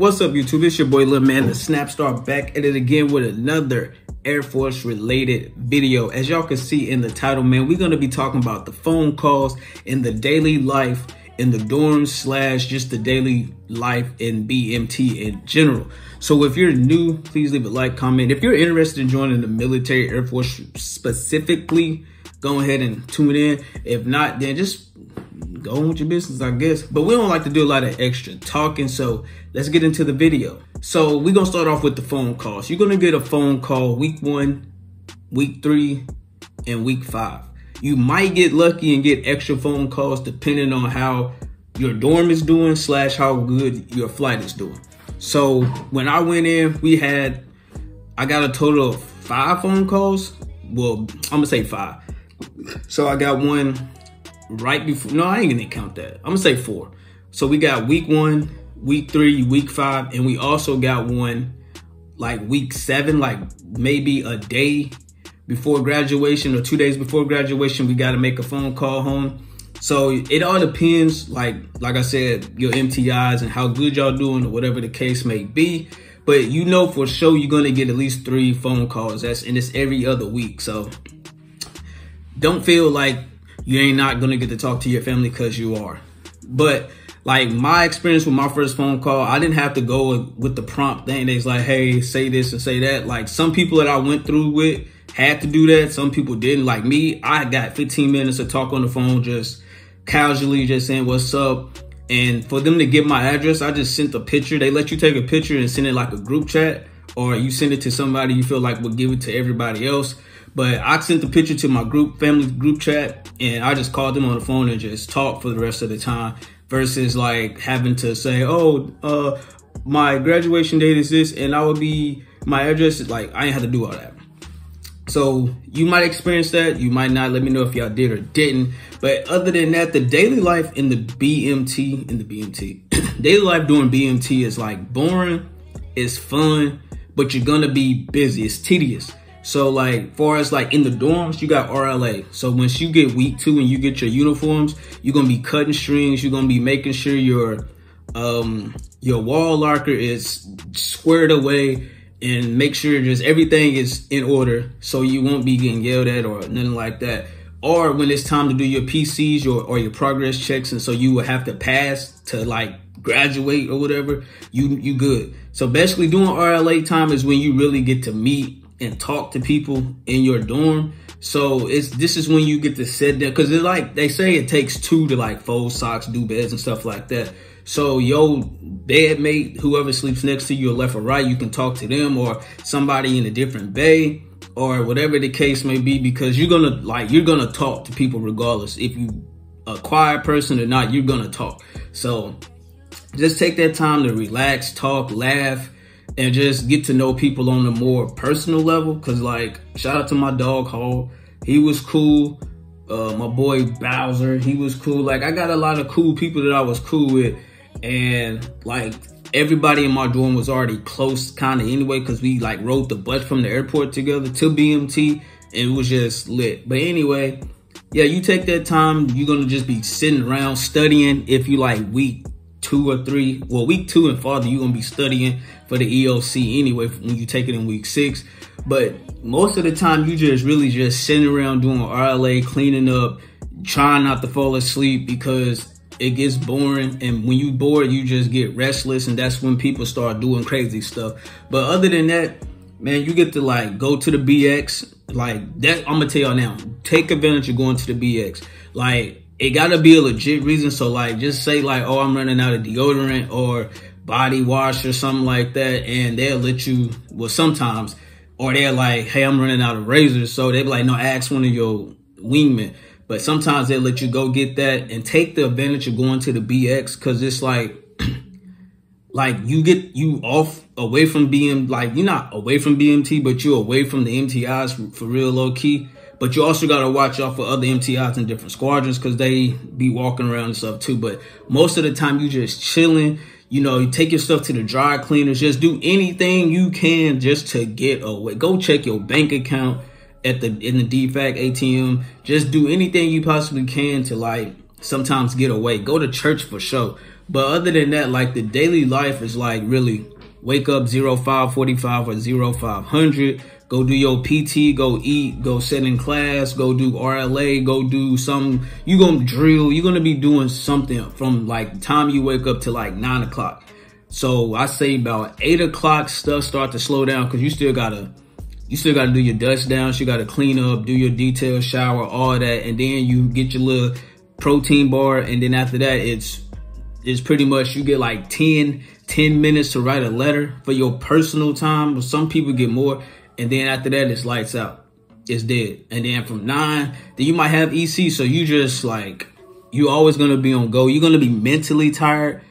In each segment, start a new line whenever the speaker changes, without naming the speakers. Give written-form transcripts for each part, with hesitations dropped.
What's up, YouTube? It's your boy Lil Man, the Snapstar, back at it again with another Air Force related video. As y'all can see in the title, man, we're going to be talking about the phone calls in the daily life in the dorms / just the daily life in BMT in general. So if you're new, please leave a like, comment. If you're interested in joining the military, Air Force specifically, go ahead and tune in. If not, then just go on with your business, I guess. But we don't like to do a lot of extra talking, so let's get into the video. So we're gonna start off with the phone calls. You're gonna get a phone call week 1, week 3, and week 5. You might get lucky and get extra phone calls depending on how your dorm is doing / how good your flight is doing. So when I went in, I got a total of 5 phone calls. Well, I'm gonna say 5. So I got one right before, no, I ain't gonna count that. I'm gonna say 4. So we got week 1, week 3, week 5, and we also got one like week 7, like maybe a day before graduation or 2 days before graduation. We got to make a phone call home. So it all depends, like I said, your MTIs and how good y'all doing or whatever the case may be. But you know for sure you're gonna get at least 3 phone calls. And it's every other week. So don't feel like you ain't not gonna get to talk to your family, because you are. But like my experience with my first phone call, I didn't have to go with the prompt thing. They's like, hey, say this and say that. Like some people that I went through with had to do that. Some people didn't. Like me, I got 15 minutes to talk on the phone, just casually, just saying what's up. And for them to get my address, I just sent a picture. They let you take a picture and send it like a group chat, or you send it to somebody you feel like would give it to everybody else. But I sent the picture to my family group chat, and I just called them on the phone and just talked for the rest of the time, versus like having to say, oh, my graduation date is this, and my address is like, I ain't have to do all that. So you might experience that. You might not. Let me know if y'all did or didn't. But other than that, the daily life in the BMT, daily life during BMT is like boring, it's fun, but you're gonna be busy. It's tedious. So like far as like in the dorms, you got RLA. So once you get week 2 and you get your uniforms, you're gonna be cutting strings. You're gonna be making sure your wall locker is squared away, and make sure just everything is in order, so you won't be getting yelled at or nothing like that. Or when it's time to do your PCs or your progress checks, and so you will have to pass to like graduate or whatever, you good. So basically doing RLA time is when you really get to meet and talk to people in your dorm. So this is when you get to sit there, because like they say it takes 2 to like fold socks, do beds and stuff like that. So your bedmate, whoever sleeps next to you or left or right, you can talk to them, or somebody in a different bay, or whatever the case may be, because you're gonna talk to people regardless. If you a quiet person or not, you're gonna talk. So just take that time to relax, talk, laugh, and just get to know people on a more personal level. Cause like, shout out to my dog Hall, he was cool. My boy Bowser, he was cool. Like I got a lot of cool people that I was cool with, and like everybody in my dorm was already close kind of anyway, because we like rode the bus from the airport together to BMT, and it was just lit. But anyway, yeah, you take that time, you're gonna just be sitting around studying. If you like week 2 or 3, well, week 2 and farther, you're gonna be studying for the EOC anyway when you take it in week 6. But most of the time, you really just sitting around doing RLA, cleaning up, trying not to fall asleep, because it gets boring. And when you bored, you just get restless, and that's when people start doing crazy stuff. But other than that, man, you get to like go to the BX. Like that, I'm gonna tell y'all now, take advantage of going to the BX. Like it gotta be a legit reason. So like just say like, oh, I'm running out of deodorant or body wash or something like that, and they'll let you, well, sometimes. Or they're like, hey, I'm running out of razors. So they'll be like, no, ask one of your wingmen. But sometimes they'll let you go get that, and take the advantage of going to the BX, because it's like, like you off away from like you're not away from BMT, but you're away from the MTIs for real low key. But you also got to watch out for other MTIs in different squadrons, because they be walking around and stuff too. But most of the time you just chilling. You know, you take your stuff to the dry cleaners. Just do anything you can just to get away. Go check your bank account in the DFAC ATM. Just do anything you possibly can to like sometimes get away. Go to church for sure. But other than that, like the daily life is like really wake up 05:45 or 0500, go do your PT, go eat, go sit in class, go do RLA, go do something. You gonna drill. You're gonna be doing something from like the time you wake up to like 9 o'clock. So I say about 8 o'clock stuff start to slow down because you still gotta do your dust downs. You gotta clean up, do your detail, shower, all that, and then you get your little protein bar, and then after that it's pretty much you get like 10 minutes to write a letter for your personal time. Some people get more, and then after that it's lights out. It's dead. And then from 9, then you might have EC, so you just like, you always gonna be on go. You're gonna be mentally tired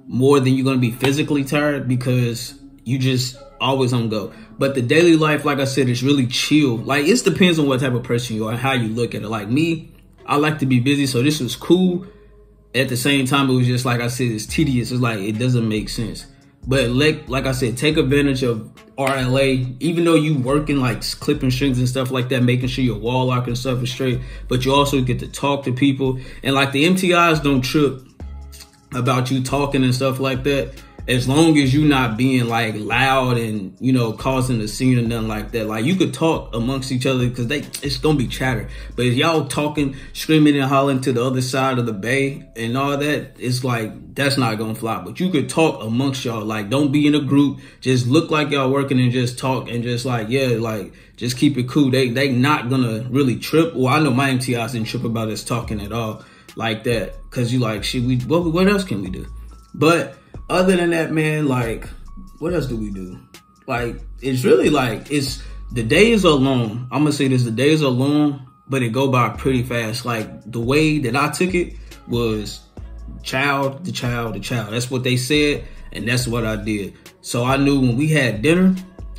more than you're gonna be physically tired because you just always on go. But the daily life, like I said, is really chill. Like, it depends on what type of person you are and how you look at it. Like me, I like to be busy, so this was cool. At the same time, it was just, like I said, it's tedious. It's like, it doesn't make sense. But like I said, take advantage of RLA, even though you working like clipping strings and stuff like that, making sure your wall lock and stuff is straight, but you also get to talk to people. And like the MTIs don't trip about you talking and stuff like that, as long as you not being like loud and, you know, causing a scene or nothing like that. Like, you could talk amongst each other because it's gonna be chatter. But if y'all talking, screaming and hollering to the other side of the bay and all that, it's like, that's not gonna fly. But you could talk amongst y'all. Like, don't be in a group. Just look like y'all working and just talk and just like, yeah, like, just keep it cool. They not gonna really trip. Well, I know my MTIs didn't trip about us talking at all like that. Cause you like, shit, what else can we do? But other than that, man, like, what else do we do? Like, it's really like, the days are long. I'm gonna say this, the days are long, but it go by pretty fast. Like, the way that I took it was child to child to child. That's what they said, and that's what I did. So I knew when we had dinner,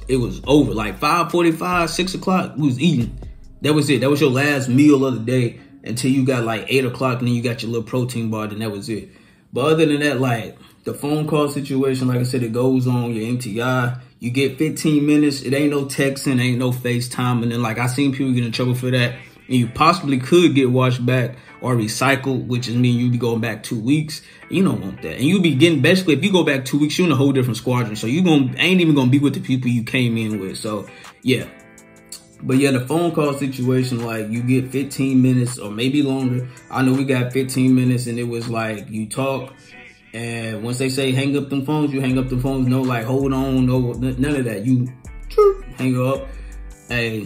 it was over. Like 5:45, 6 o'clock, we was eating. That was it. That was your last meal of the day until you got like 8 o'clock, and then you got your little protein bar, and that was it. But other than that, like, the phone call situation, like I said, it goes on your MTI. You get 15 minutes. It ain't no texting, ain't no FaceTime. And then, like, I seen people get in trouble for that. And you possibly could get washed back or recycled, which is mean you be going back 2 weeks. You don't want that. And you be getting, basically, if you go back 2 weeks, you're in a whole different squadron. So you ain't even gonna be with the people you came in with. So, yeah. But yeah, the phone call situation, like, you get 15 minutes or maybe longer. I know we got 15 minutes, and it was like, you talk. And once they say hang up them phones, you hang up the phones. No, like, hold on, no, none of that. You hang up. Hey,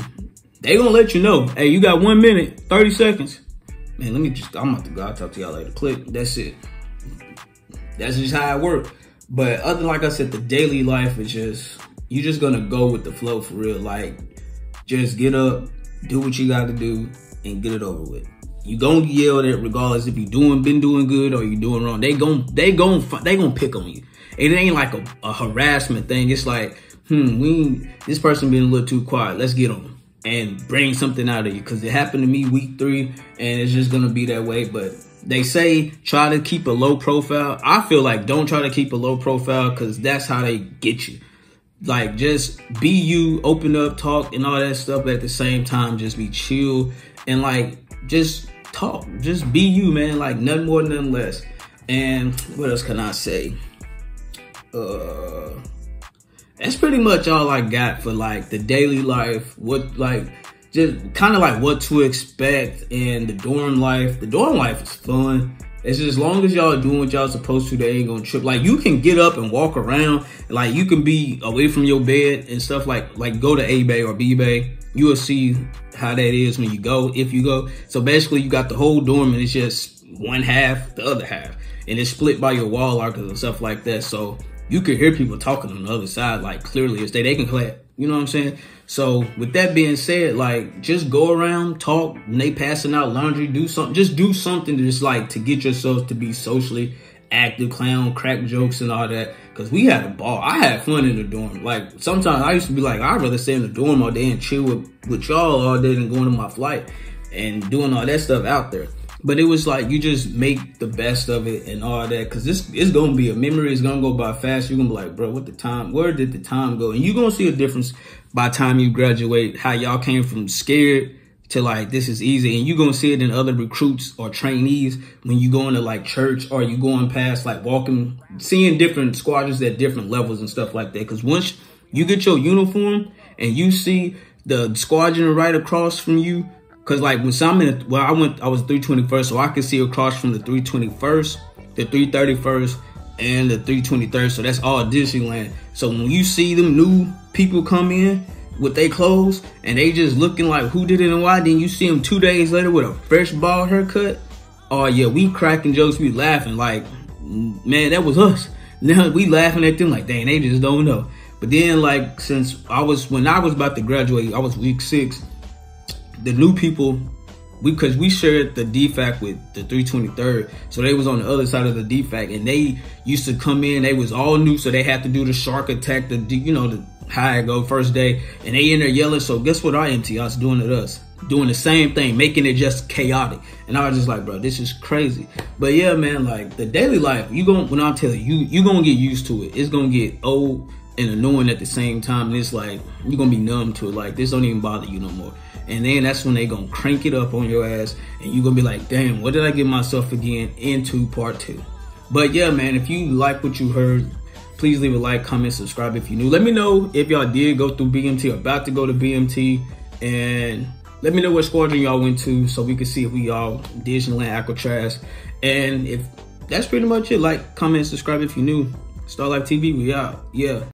they gonna let you know. Hey, you got 1 minute, 30 seconds. Man, I'm about to go. I'll talk to y'all later. Click. That's it. That's just how it works. But other, like I said, the daily life is just, you just gonna go with the flow for real. Like, just get up, do what you gotta do, and get it over with. You gonna yell at it regardless if you been doing good or you doing wrong. They gon' pick on you. It ain't like a harassment thing. It's like, this person been a little too quiet. Let's get on them and bring something out of you. Cause it happened to me week 3, and it's just gonna be that way. But they say try to keep a low profile. I feel like don't try to keep a low profile, cause that's how they get you. Like, just be you, open up, talk, and all that stuff. But at the same time, just be chill and like, just talk, just be you, man. Like, nothing more, nothing less. And what else can I say? That's pretty much all I got for like the daily life. What, like, just kind of like what to expect. And the dorm life is fun. It's just, as long as y'all doing what y'all supposed to, they ain't gonna trip. Like, you can get up and walk around. Like, you can be away from your bed and stuff, like go to A Bay or B Bay. You will see how that is when you go, if you go. So basically, you got the whole dorm, and it's just one half, the other half. And it's split by your wall lockers and stuff like that. So you can hear people talking on the other side, like, clearly as they can clap. You know what I'm saying? So with that being said, like, just go around, talk, when they passing out laundry, do something. Just do something to just like to get yourself to be socially active, clown, crack jokes and all that. Cause we had a ball. I had fun in the dorm. Like, sometimes I used to be like, I'd rather stay in the dorm all day and chill with y'all all day than going to my flight and doing all that stuff out there. But it was like, you just make the best of it and all that. Cause it's gonna be a memory. It's gonna go by fast. You're gonna be like, bro, where did the time go? And you're gonna see a difference by the time you graduate, how y'all came from scared to like, this is easy. And you're going to see it in other recruits or trainees when you go into like church, or you going past like walking, seeing different squadrons at different levels and stuff like that. Because once you get your uniform and you see the squadron right across from you, because like when I'm in, well, I was 321st, so I could see across from the 321st, the 331st, and the 323rd. So that's all Disneyland. So when you see them new people come in with their clothes and they just looking like who did it and why, then you see them 2 days later with a fresh bald haircut. Oh yeah, we cracking jokes, we laughing like, man, that was us. Now we laughing at them like, dang, they just don't know. But then like, when I was about to graduate, I was week 6, the new people, because we shared the DFAC with the 323rd, so they was on the other side of the DFAC, and they used to come in, they was all new, so they had to do the shark attack, the how I go first day, and they in there yelling. So guess what our MTRs doing to us? Doing the same thing, making it just chaotic. And I was just like, bro, this is crazy. But yeah, man, like the daily life, when I tell you gonna get used to it. It's gonna get old and annoying at the same time, and it's like you're gonna be numb to it. Like this don't even bother you no more. And then that's when they gonna crank it up on your ass, and you're gonna be like, damn, what did I get myself again into part 2? But yeah, man, if you like what you heard, please leave a like, comment, subscribe if you're new. Let me know if y'all did go through BMT or about to go to BMT, and let me know what squadron y'all went to so we can see if we all Disneyland, Alcatraz. And if that's pretty much it, like, comment, subscribe if you're new. STARLifeTV, we out. Yeah.